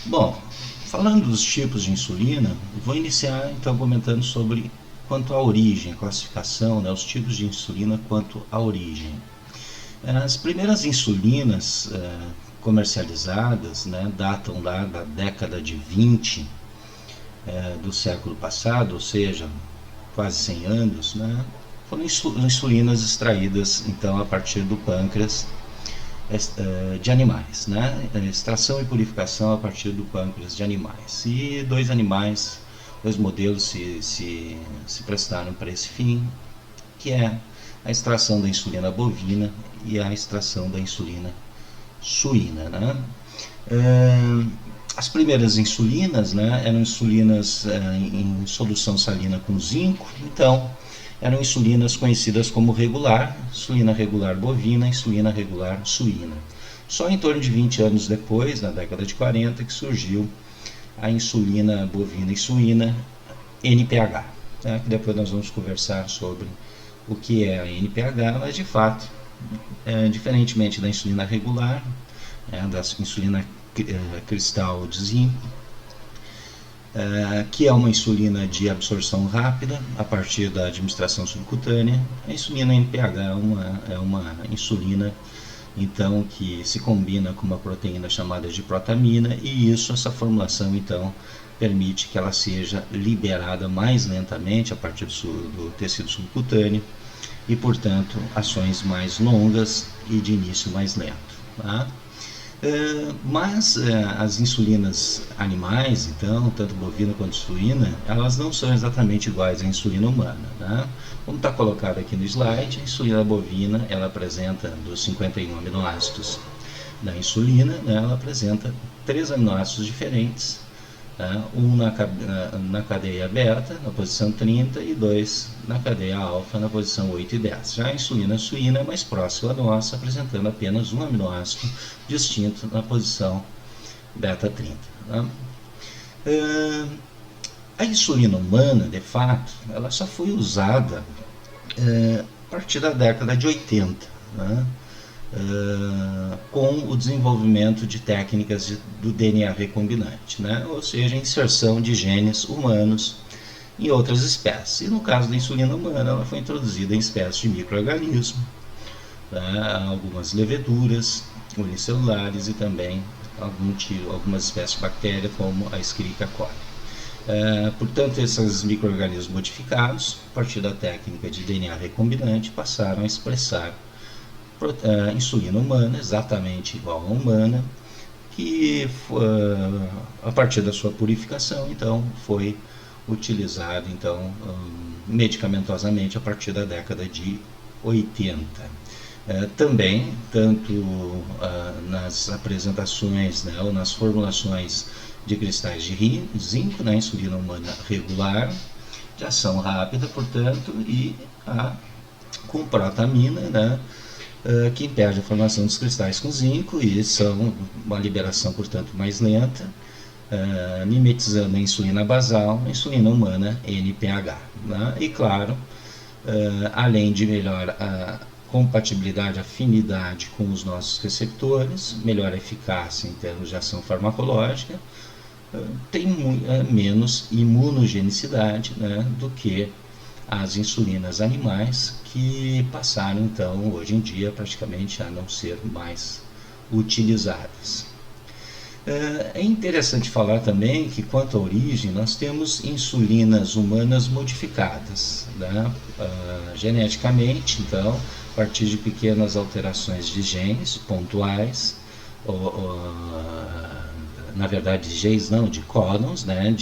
Bom, falando dos tipos de insulina, vou iniciar então comentando sobre quanto à origem, a classificação, né, os tipos de insulina quanto à origem. As primeiras insulinas comercializadas, né, datam lá da década de 20 do século passado, ou seja, quase 100 anos, né, foram insulinas extraídas então a partir do pâncreas de animais, né? Extração e purificação a partir do pâncreas de animais. E dois modelos se prestaram para esse fim, que é a extração da insulina bovina e a extração da insulina suína, né? As primeiras insulinas, né, eram insulinas em solução salina com zinco, então eram insulinas conhecidas como regular, insulina regular bovina, insulina regular suína. Só em torno de 20 anos depois, na década de 40, que surgiu a insulina bovina e suína NPH, né, que depois nós vamos conversar sobre o que é a NPH, mas de fato, diferentemente da insulina regular, da insulina cristal de zinco, que é uma insulina de absorção rápida a partir da administração subcutânea. A insulina NPH é uma insulina então que se combina com uma proteína chamada de protamina, e essa formulação então permite que ela seja liberada mais lentamente a partir do tecido subcutâneo e, portanto, ações mais longas e de início mais lento. Tá? Mas as insulinas animais, então, tanto bovina quanto suína, elas não são exatamente iguais à insulina humana, né? Como está colocado aqui no slide, a insulina bovina, ela apresenta, dos 51 aminoácidos da insulina, né, ela apresenta 3 aminoácidos diferentes, um na cadeia beta, na posição 30, e 2 na cadeia alfa, na posição 8 e 10. Já a insulina suína é mais próxima à nossa, apresentando apenas um aminoácido distinto na posição beta 30. A insulina humana, de fato, ela só foi usada a partir da década de 80, né? Com o desenvolvimento de técnicas do DNA recombinante, né? Ou seja, inserção de genes humanos em outras espécies. E no caso da insulina humana, ela foi introduzida em espécies de micro-organismos, né? Algumas leveduras unicelulares e também algumas espécies de bactéria, como a Escherichia coli. Portanto, esses micro-organismos modificados, a partir da técnica de DNA recombinante, passaram a expressar insulina humana, exatamente igual à humana, que a partir da sua purificação, então, foi utilizado então, medicamentosamente a partir da década de 80. Também, tanto nas apresentações, né, ou nas formulações de cristais de zinco, na insulina humana regular, de ação rápida, portanto, e com protamina, né, que impede a formação dos cristais com zinco e são uma liberação, portanto, mais lenta, mimetizando a insulina basal, a insulina humana NPH. Né? E, claro, além de melhor compatibilidade, afinidade com os nossos receptores, melhor eficácia em termos de ação farmacológica, tem menos imunogenicidade, né, do que as insulinas animais, que passaram então hoje em dia praticamente a não ser mais utilizadas. É interessante falar também que, quanto à origem, nós temos insulinas humanas modificadas, né, geneticamente, então, a partir de pequenas alterações de genes pontuais, na verdade de genes não, de códons, né,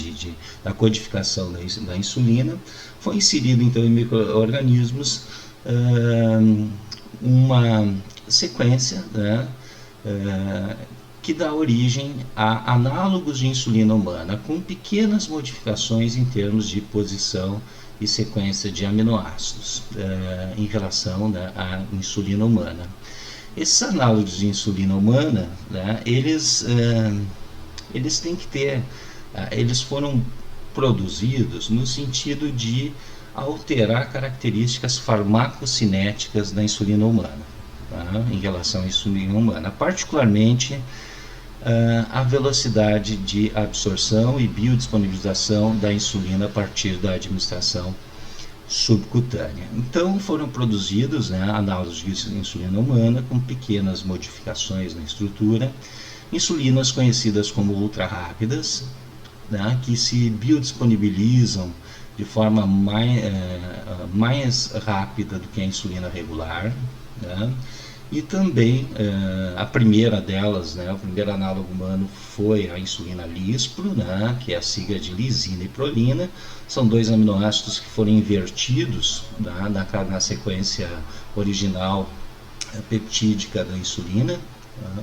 da codificação da insulina, foi inserido então em micro-organismos uma sequência, né, que dá origem a análogos de insulina humana, com pequenas modificações em termos de posição e sequência de aminoácidos em relação, né, à insulina humana. Esses análogos de insulina humana, né, eles têm que ter, eles foram produzidos no sentido de alterar características farmacocinéticas da insulina humana, tá? Em relação à insulina humana, particularmente a velocidade de absorção e biodisponibilização da insulina a partir da administração subcutânea. Então foram produzidos, né, análogos de insulina humana com pequenas modificações na estrutura, insulinas conhecidas como ultra rápidas, né, que se biodisponibilizam de forma mais rápida do que a insulina regular, né? E também a primeira delas, né, o primeiro análogo humano foi a insulina lispro, né, que é a sigla de lisina e prolina. São dois aminoácidos que foram invertidos, né, na sequência original peptídica da insulina, né?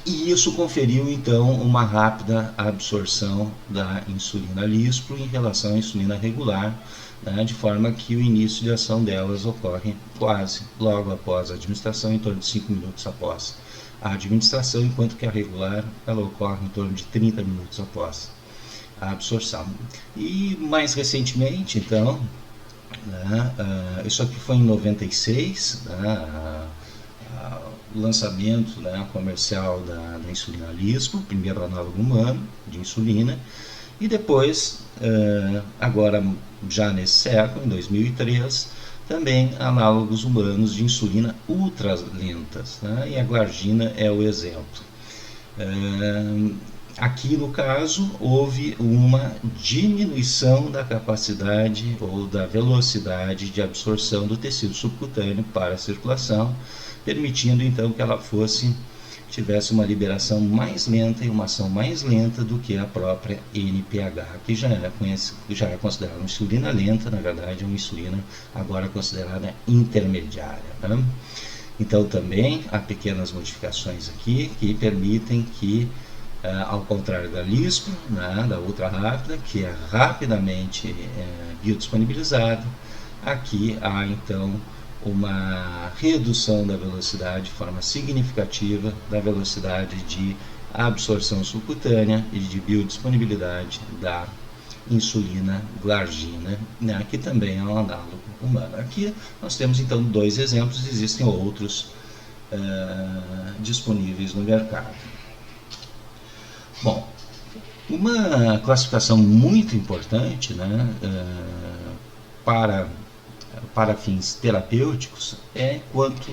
E isso conferiu então uma rápida absorção da insulina lispro em relação à insulina regular, né, de forma que o início de ação delas ocorre quase logo após a administração, em torno de 5 minutos após a administração, enquanto que a regular ela ocorre em torno de 30 minutos após a absorção. E mais recentemente, então, né, isso aqui foi em 96, né, o lançamento, né, comercial da insulina lispro, primeiro análogo humano de insulina, e depois, agora já nesse século, em 2003, também análogos humanos de insulina ultralentas, né, e a glargina é o exemplo. Aqui no caso houve uma diminuição da capacidade ou da velocidade de absorção do tecido subcutâneo para a circulação, permitindo então que ela tivesse uma liberação mais lenta e uma ação mais lenta do que a própria NPH, que já é considerada uma insulina lenta, na verdade é uma insulina agora considerada intermediária, né? Então também há pequenas modificações aqui que permitem que, ao contrário da lispro, né, da ultra rápida, que é rapidamente biodisponibilizada, aqui há então uma redução da velocidade de forma significativa da velocidade de absorção subcutânea e de biodisponibilidade da insulina glargina, né, que também é um análogo humano. Aqui nós temos então dois exemplos, existem outros disponíveis no mercado. Bom, uma classificação muito importante, né, para fins terapêuticos é quanto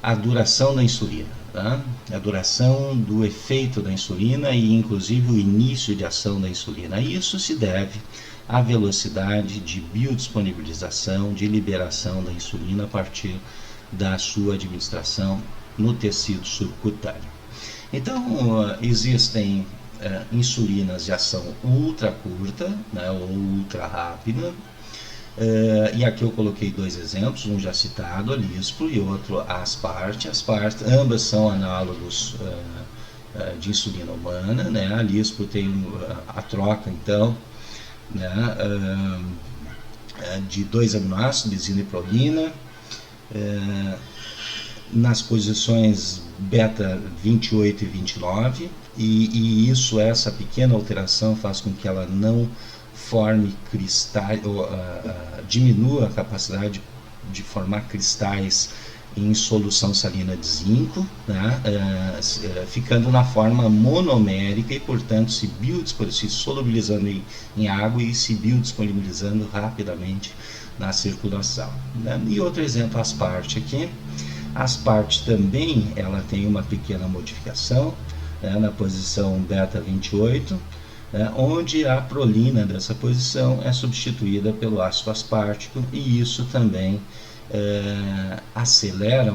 à duração da insulina, tá? A duração do efeito da insulina e inclusive o início de ação da insulina. Isso se deve à velocidade de biodisponibilização, de liberação da insulina a partir da sua administração no tecido subcutâneo. Então, existem insulinas de ação ultra curta, né, ou ultra rápida, e aqui eu coloquei dois exemplos, um já citado, a lispro, e outro a asparte. Ambas são análogos de insulina humana, né? A lispro tem a troca, então, né, de dois aminoácidos, lisina e prolina, nas posições beta 28 e 29, e essa pequena alteração faz com que ela não forme cristais, ou diminua a capacidade de formar cristais em solução salina de zinco, né, ficando na forma monomérica e, portanto, se solubilizando em água e se biodisponibilizando rapidamente na circulação, né. E outro exemplo, a asparte aqui. A asparte também ela tem uma pequena modificação, né, na posição beta 28, onde a prolina dessa posição é substituída pelo ácido aspartico, e isso também acelera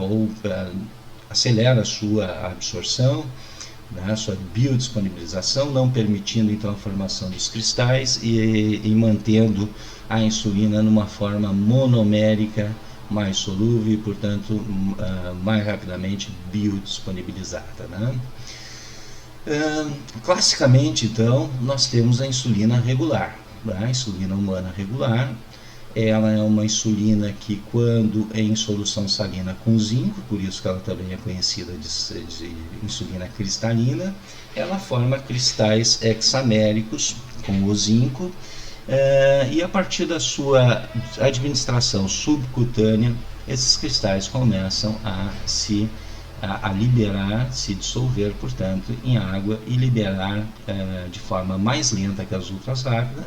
a sua absorção, né, a sua biodisponibilização, não permitindo então a formação dos cristais e mantendo a insulina numa forma monomérica, mais solúvel e, portanto, mais rapidamente biodisponibilizada, né? Classicamente, então, nós temos a insulina regular, né? A insulina humana regular, ela é uma insulina que, quando em solução salina com zinco, por isso que ela também é conhecida de insulina cristalina, ela forma cristais hexaméricos com o zinco, e a partir da sua administração subcutânea, esses cristais começam a se a liberar, se dissolver, portanto, em água e liberar de forma mais lenta que as ultras rápidas,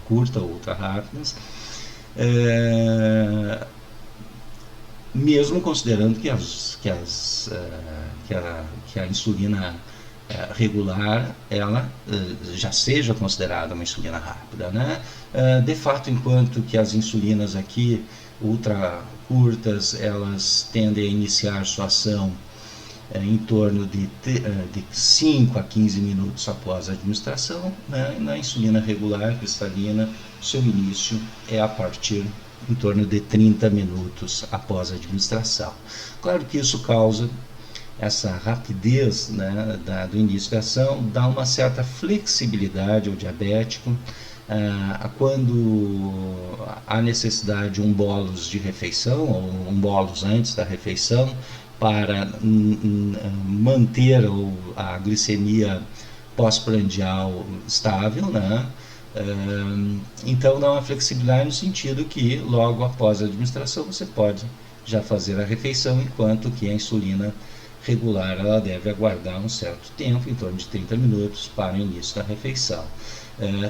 curta ou ultra rápidas, mesmo considerando que a insulina regular ela já seja considerada uma insulina rápida, né? De fato, enquanto que as insulinas aqui ultra curtas, elas tendem a iniciar sua ação em torno de 5 a 15 minutos após a administração, né? Na insulina regular cristalina, seu início é a partir em torno de 30 minutos após a administração. Claro que isso causa essa rapidez, né, do início da ação, dá uma certa flexibilidade ao diabético. Quando há necessidade de um bolus de refeição, ou um bolus antes da refeição, para manter a glicemia pós-prandial estável, né? Então dá uma flexibilidade no sentido que logo após a administração você pode já fazer a refeição, enquanto que a insulina regular ela deve aguardar um certo tempo, em torno de 30 minutos, para o início da refeição.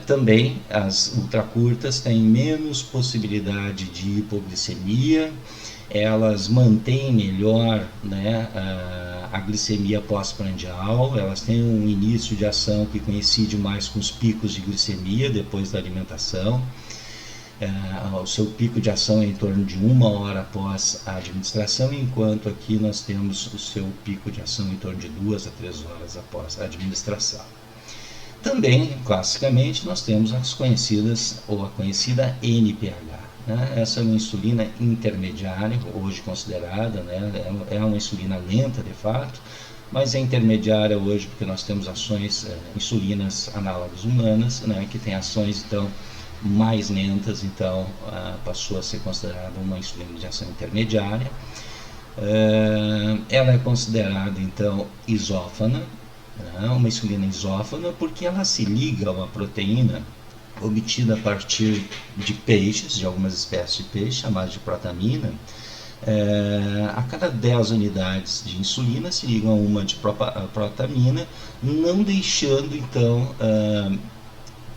Também as ultracurtas têm menos possibilidade de hipoglicemia, elas mantêm melhor, né, a glicemia pós-prandial, elas têm um início de ação que coincide mais com os picos de glicemia depois da alimentação. O seu pico de ação é em torno de 1 hora após a administração, enquanto aqui nós temos o seu pico de ação em torno de 2 a 3 horas após a administração. Também, classicamente, nós temos as conhecidas, ou a conhecida NPH. Né? Essa é uma insulina intermediária, hoje considerada, né? É uma insulina lenta de fato, mas é intermediária hoje porque nós temos ações, insulinas análogas humanas, né? Que tem ações então mais lentas, então passou a ser considerada uma insulina de ação intermediária. Ela é considerada então isófana, né? Uma insulina isófana porque ela se liga a uma proteína obtida a partir de peixes, de algumas espécies de peixe, chamadas de protamina. A cada 10 unidades de insulina se ligam a uma de protamina, não deixando então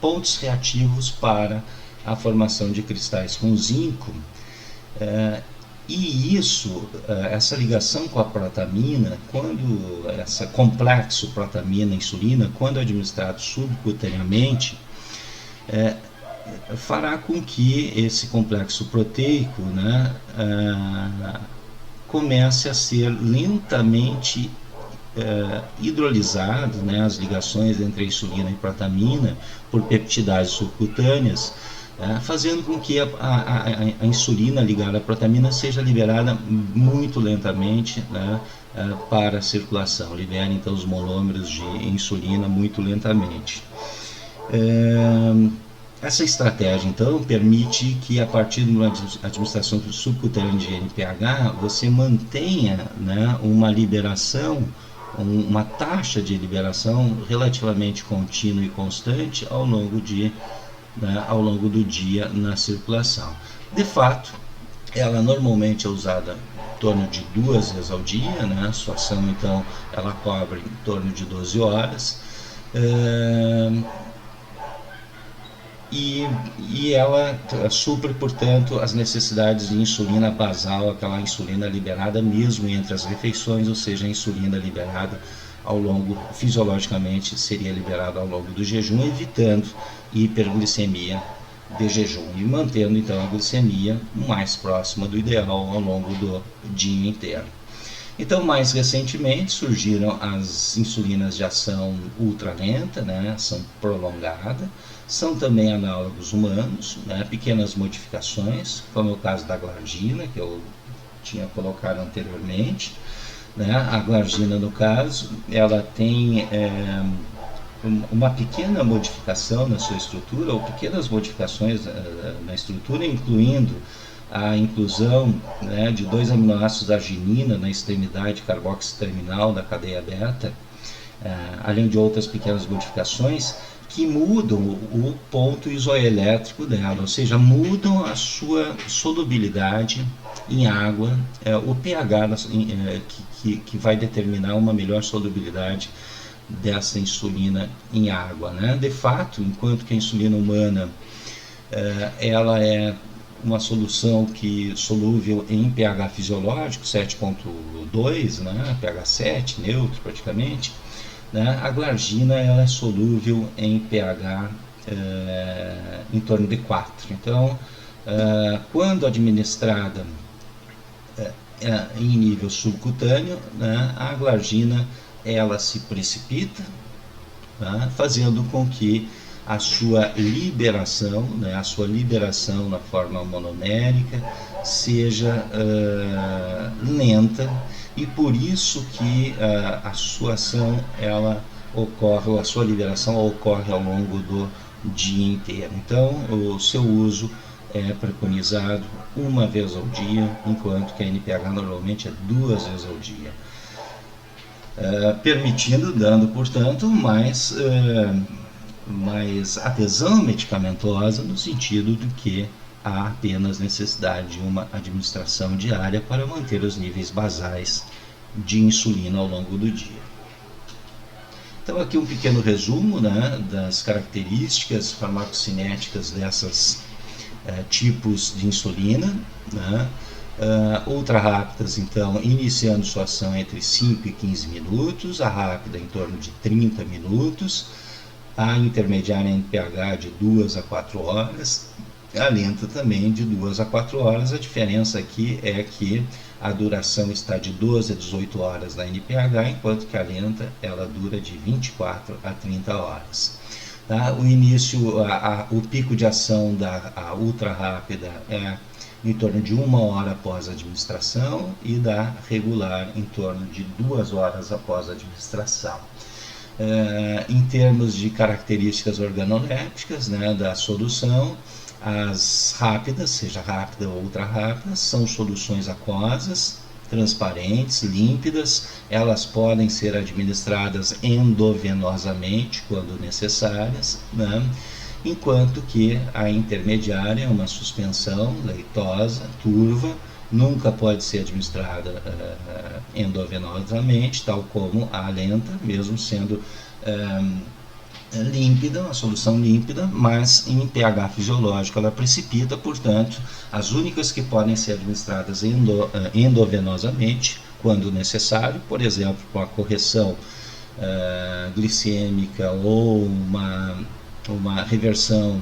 pontos reativos para a formação de cristais com zinco, e isso, essa ligação com a protamina, quando esse complexo protamina-insulina, quando administrado subcutaneamente, fará com que esse complexo proteico, né, comece a ser lentamente hidrolisado, né, as ligações entre a insulina e protamina por peptidases subcutâneas, fazendo com que a insulina ligada à protamina seja liberada muito lentamente, né, para a circulação, libera então os monômeros de insulina muito lentamente. Essa estratégia então permite que a partir de uma administração subcutânea de NPH você mantenha, né, uma liberação, uma taxa de liberação relativamente contínua e constante ao longo do dia na circulação. De fato, ela normalmente é usada em torno de 2 vezes ao dia, né? Sua ação então ela cobre em torno de 12 horas. E ela supre, portanto, as necessidades de insulina basal, aquela insulina liberada mesmo entre as refeições, ou seja, a insulina liberada ao longo, fisiologicamente, seria liberada ao longo do jejum, evitando hiperglicemia de jejum e mantendo, então, a glicemia mais próxima do ideal ao longo do dia inteiro. Então, mais recentemente, surgiram as insulinas de ação ultralenta, né, ação prolongada. São também análogos humanos, né, pequenas modificações, como é o caso da glargina, que eu tinha colocado anteriormente. Né? A glargina, no caso, ela tem uma pequena modificação na sua estrutura, ou pequenas modificações na estrutura, incluindo a inclusão, né, de 2 aminoácidos da arginina na extremidade carboxiterminal da cadeia beta, além de outras pequenas modificações que mudam o ponto isoelétrico dela, ou seja, mudam a sua solubilidade em água, o pH que vai determinar uma melhor solubilidade dessa insulina em água, né? De fato, enquanto que a insulina humana ela é uma solução que solúvel em pH fisiológico 7,2, né? pH 7, neutro praticamente, né? A glargina ela é solúvel em pH em torno de 4. Então, quando administrada em nível subcutâneo, né, a glargina ela se precipita, tá, fazendo com que a sua liberação, né, na forma mononérica seja lenta, e por isso que a sua ação ela ocorre, ou a sua liberação ocorre ao longo do dia inteiro. Então, o seu uso é preconizado uma vez ao dia, enquanto que a NPH normalmente é 2 vezes ao dia, dando, portanto, mais adesão medicamentosa, no sentido de que há apenas necessidade de uma administração diária para manter os níveis basais de insulina ao longo do dia. Então, aqui um pequeno resumo, né, das características farmacocinéticas desses tipos de insulina, né? Ultra rápidas, então, iniciando sua ação entre 5 e 15 minutos, a rápida em torno de 30 minutos, a intermediária em pH de 2 a 4 horas, a lenta também de 2 a 4 horas. A diferença aqui é que a duração está de 12 a 18 horas na NPH, enquanto que a lenta ela dura de 24 a 30 horas. Tá? O início, o pico de ação da ultra rápida é em torno de 1 hora após a administração, e da regular em torno de 2 horas após a administração. Em termos de características organolépticas, né, da solução, as rápidas, seja rápida ou ultra rápida, são soluções aquosas, transparentes, límpidas. Elas podem ser administradas endovenosamente quando necessárias, né? Enquanto que a intermediária é uma suspensão leitosa, turva, nunca pode ser administrada endovenosamente, tal como a lenta, mesmo sendo límpida, uma solução límpida, mas em pH fisiológico ela precipita. Portanto, as únicas que podem ser administradas endovenosamente quando necessário, por exemplo, com a correção glicêmica ou uma reversão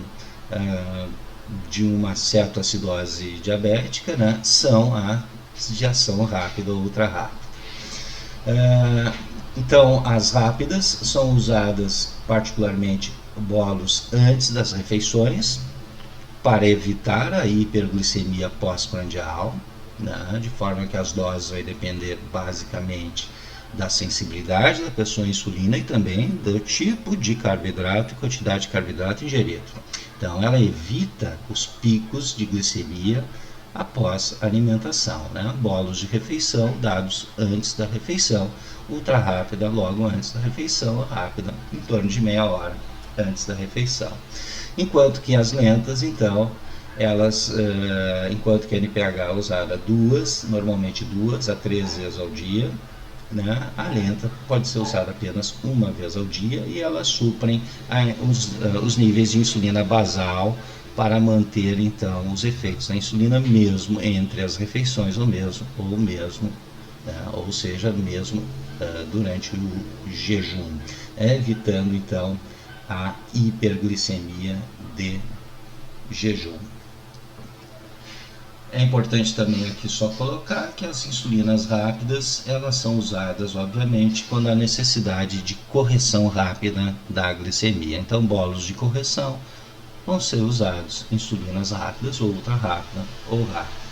de uma cetoacidose diabética, né, são a de ação rápida ou ultra rápida. Então, as rápidas são usadas particularmente bolos antes das refeições, para evitar a hiperglicemia pós-prandial, né, de forma que as doses vai depender basicamente da sensibilidade da pessoa à insulina e também do tipo de carboidrato e quantidade de carboidrato ingerido. Então, ela evita os picos de glicemia após a alimentação, né? Bolos de refeição dados antes da refeição, ultra rápida logo antes da refeição, rápida em torno de meia hora antes da refeição. Enquanto que as lentas, então, enquanto que a NPH é usada normalmente 2 a 3 vezes ao dia, né? A lenta pode ser usada apenas uma vez ao dia, e elas suprem os níveis de insulina basal para manter então os efeitos da insulina mesmo entre as refeições, ou seja, mesmo durante o jejum, evitando então a hiperglicemia de jejum. É importante também aqui só colocar que as insulinas rápidas, elas são usadas, obviamente, quando há necessidade de correção rápida da glicemia. Então, bolos de correção vão ser usados insulinas rápidas ou ultra rápida ou rápida.